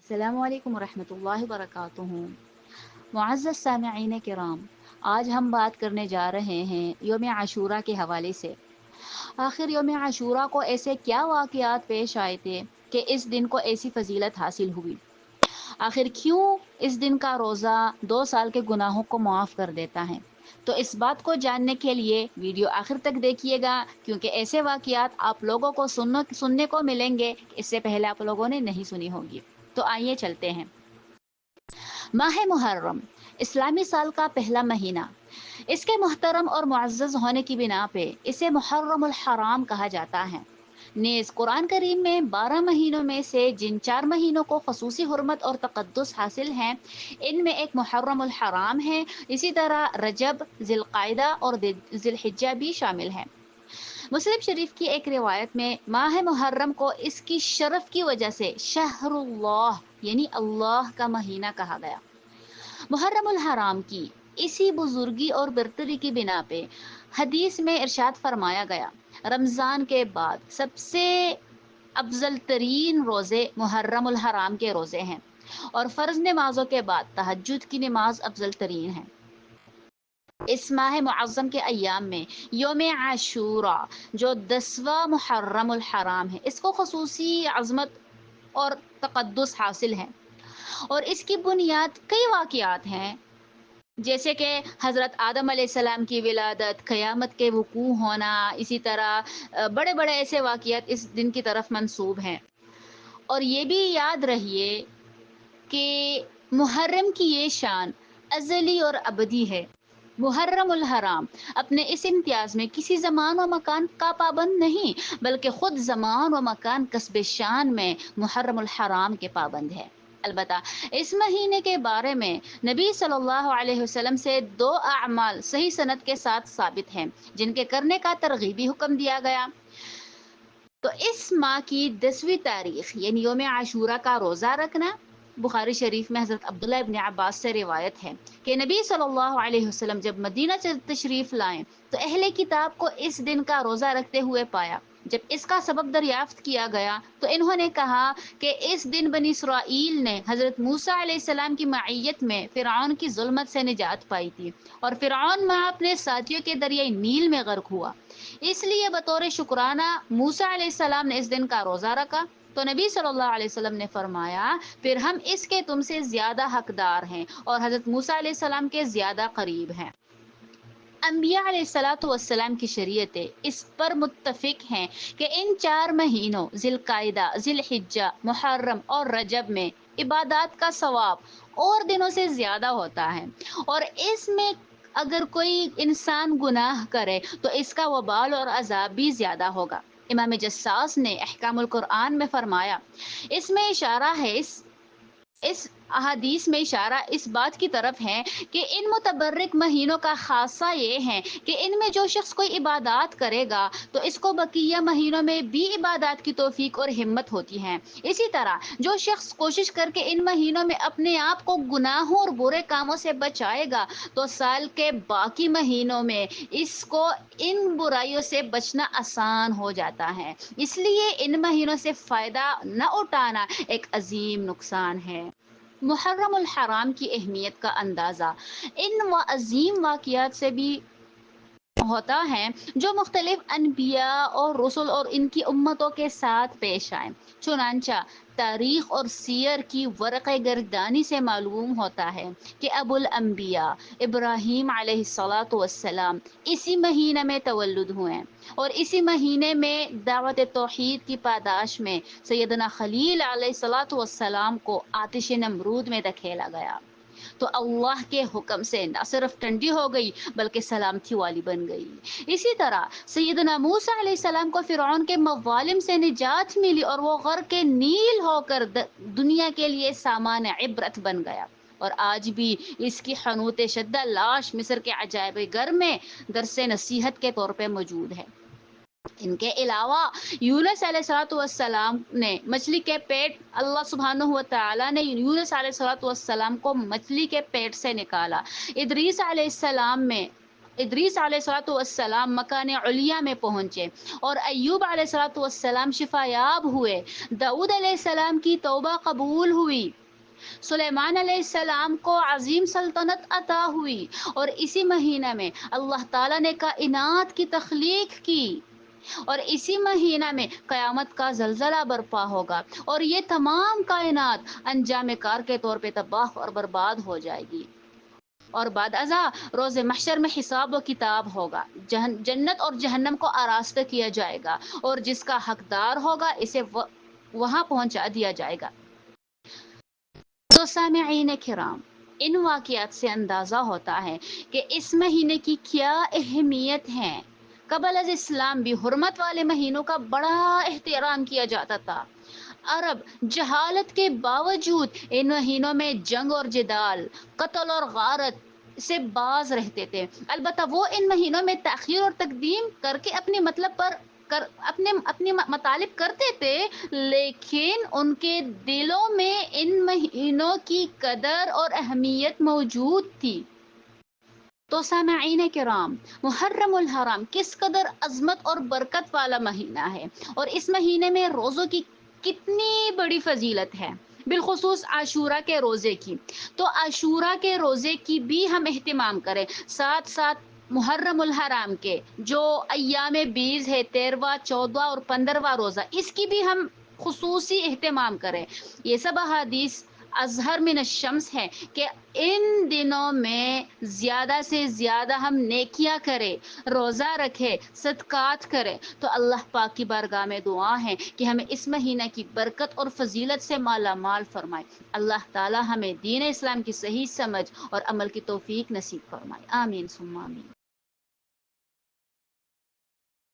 السلام علیکم ورحمۃ اللہ وبرکاتہ۔ معزز سامعین کرام، آج ہم بات کرنے جا رہے ہیں یوم عاشورہ کے حوالے سے۔ آخر یوم عاشورہ کو ایسے کیا واقعات پیش آئے تھے کہ اس دن کو ایسی فضیلت حاصل ہوئی؟ آخر کیوں اس دن کا روزہ 2 سال کے گناہوں کو معاف کر دیتا ہے؟ تو اس بات کو جاننے کے لیے ویڈیو آخر تک دیکھیے گا، کیونکہ ایسے واقعات آپ لوگوں کو سننے کو ملیں گے کہ اس سے پہلے آپ لوگوں نے نہیں سنی ہوگی۔ تو آئیے چلتے ہیں۔ ماہ محرم اسلامی سال کا پہلا مہینہ، اس کے محترم اور معزز ہونے کی بنا پہ اسے محرم الحرام کہا جاتا ہے۔ نیز قرآن کریم میں 12 مہینوں میں سے جن 4 مہینوں کو خصوصی حرمت اور تقدس حاصل ہیں، ان میں ایک محرم الحرام ہے۔ اسی طرح رجب، ذی القعدہ اور ذی الحجہ بھی شامل ہیں۔ مسلم شریف کی ایک روایت میں ماہ محرم کو اس کی شرف کی وجہ سے شہر اللہ یعنی اللہ کا مہینہ کہا گیا۔ محرم الحرام کی اسی بزرگی اور برتری کی بنا پہ حدیث میں ارشاد فرمایا گیا، رمضان کے بعد سب سے افضل ترین روزے محرم الحرام کے روزے ہیں، اور فرض نمازوں کے بعد تہجد کی نماز افضل ترین ہے۔ اس ماہ معظم کے ایام میں یوم عاشورہ جو 10واں محرم الحرام ہے، اس کو خصوصی عظمت اور تقدس حاصل ہے، اور اس کی بنیاد کئی واقعات ہیں، جیسے کہ حضرت آدم علیہ السلام کی ولادت، قیامت کے وقوع ہونا، اسی طرح بڑے بڑے ایسے واقعات اس دن کی طرف منسوب ہیں۔ اور یہ بھی یاد رہیے کہ محرم کی یہ شان ازلی اور ابدی ہے۔ محرم الحرام اپنے اس امتیاز میں کسی زمان و مکان کا پابند نہیں، بلکہ خود زمان و مکان کسب شان میں محرم الحرام کے پابند ہے۔ البتہ اس مہینے کے بارے میں نبی صلی اللہ علیہ وسلم سے 2 اعمال صحیح سند کے ساتھ ثابت ہیں، جن کے کرنے کا ترغیبی حکم دیا گیا۔ تو اس ماہ کی 10ویں تاریخ یعنی یوم عاشورہ کا روزہ رکھنا، بخاری شریف میں حضرت عبداللہ ابن عباس سے روایت ہے کہ نبی صلی اللہ علیہ وسلم جب مدینہ تشریف لائیں تو اہل کتاب کو اس دن کا روزہ رکھتے ہوئے پایا۔ جب اس کا سبب دریافت کیا گیا تو انہوں نے کہا کہ اس دن بنی اسرائیل نے حضرت موسیٰ علیہ السلام کی معیت میں فرعون کی ظلمت سے نجات پائی تھی، اور فرعون ماں اپنے ساتھیوں کے دریائے نیل میں غرق ہوا، اس لیے بطور شکرانہ موسیٰ علیہ السلام نے اس دن کا روزہ رکھا۔ تو نبی صلی اللہ علیہ وسلم نے فرمایا، پھر ہم اس کے تم سے زیادہ حقدار ہیں اور حضرت موسیٰ علیہ السلام کے زیادہ قریب ہیں۔ انبیاء علیہ الصلوۃ والسلام کی شریعتیں اس پر متفق ہیں کہ ان 4 مہینوں ذی القعدہ، ذی الحجہ، محرم اور رجب میں عبادات کا ثواب اور دنوں سے زیادہ ہوتا ہے، اور اس میں اگر کوئی انسان گناہ کرے تو اس کا وبال اور عذاب بھی زیادہ ہوگا۔ امام جساس نے احکام القرآن میں فرمایا، اس میں اشارہ ہے اس احادیث میں اشارہ اس بات کی طرف ہے کہ ان متبرک مہینوں کا خاصہ یہ ہے کہ ان میں جو شخص کوئی عبادات کرے گا تو اس کو بقیہ مہینوں میں بھی عبادات کی توفیق اور ہمت ہوتی ہے۔ اسی طرح جو شخص کوشش کر کے ان مہینوں میں اپنے آپ کو گناہوں اور برے کاموں سے بچائے گا تو سال کے باقی مہینوں میں اس کو ان برائیوں سے بچنا آسان ہو جاتا ہے۔ اس لیے ان مہینوں سے فائدہ نہ اٹھانا ایک عظیم نقصان ہے۔ محرم الحرام کی اہمیت کا اندازہ ان عظیم واقعات سے بھی ہوتا ہے جو مختلف انبیاء اور رسل اور ان کی امتوں کے ساتھ پیش آئے۔ چنانچہ تاریخ اور سیر کی ورقہ گردانی سے معلوم ہوتا ہے کہ ابو الانبیاء ابراہیم علیہ الصلاۃ والسلام اسی مہینے میں تولد ہوئے، اور اسی مہینے میں دعوت توحید کی پاداش میں سیدنا خلیل علیہ الصلاۃ والسلام کو آتش نمرود میں دھکیلا گیا، تو اللہ کے حکم سے نہ صرف ٹھنڈی ہو گئی بلکہ سلامتی والی بن گئی۔ اسی طرح سیدنا موسیٰ علیہ السلام کو فرعون کے مظالم سے نجات ملی، اور وہ غرق نیل ہو کر دنیا کے لیے سامان عبرت بن گیا، اور آج بھی اس کی حنوط شدہ لاش مصر کے عجائب گھر میں درس نصیحت کے طور پہ موجود ہے۔ ان کے علاوہ یونس علیہ الصلوۃ والسلام نے مچھلی کے پیٹ، اللہ سبحانہ و تعالیٰ نے یونس علیہ الصلوۃ والسلام کو مچھلی کے پیٹ سے نکالا۔ ادریس علیہ السلام میں ادریس علیہ السلام مکان علیہ میں پہنچے اور ایوب علیہ السلام شفا یاب ہوئے، داؤد علیہ السلام کی توبہ قبول ہوئی، سلیمان علیہ السلام کو عظیم سلطنت عطا ہوئی، اور اسی مہینہ میں اللہ تعالیٰ نے کائنات کی تخلیق کی، اور اسی مہینہ میں قیامت کا زلزلہ برپا ہوگا، اور یہ تمام کائنات انجام کار کے طور پہ تباہ اور برباد ہو جائے گی، اور بعد ازاں روز محشر میں حساب و کتاب ہوگا، جنت اور جہنم کو آراستہ کیا جائے گا، اور جس کا حقدار ہوگا اسے وہاں پہنچا دیا جائے گا۔ تو سامعین کرام، ان واقعات سے اندازہ ہوتا ہے کہ اس مہینے کی کیا اہمیت ہے۔ قبل از اسلام بھی حرمت والے مہینوں کا بڑا احترام کیا جاتا تھا۔ عرب جہالت کے باوجود ان مہینوں میں جنگ اور جدال، قتل اور غارت سے باز رہتے تھے، البتہ وہ ان مہینوں میں تاخیر اور تقدیم کر کے اپنے مطلب پر اپنے مطالب کرتے تھے، لیکن ان کے دلوں میں ان مہینوں کی قدر اور اہمیت موجود تھی۔ تو سامعین کرام، محرم الحرام کس قدر عظمت اور برکت والا مہینہ ہے، اور اس مہینے میں روزوں کی کتنی بڑی فضیلت ہے، بالخصوص عاشورہ کے روزے کی۔ تو عاشورہ کے روزے کی بھی ہم اہتمام کریں، ساتھ ساتھ محرم الحرام کے جو ایام بیز ہے، 13واں، 14واں اور 15واں روزہ، اس کی بھی ہم خصوصی اہتمام کریں۔ یہ سب احادیث اظہر من الشمس ہے کہ ان دنوں میں زیادہ سے زیادہ ہم نیکیاں کریں، روزہ رکھے، صدقات کریں۔ تو اللہ پاک کی بارگاہ میں دعا ہے کہ ہمیں اس مہینہ کی برکت اور فضیلت سے مالا مال فرمائے۔ اللہ تعالی ہمیں دین اسلام کی صحیح سمجھ اور عمل کی توفیق نصیب فرمائے، آمین ثم آمین۔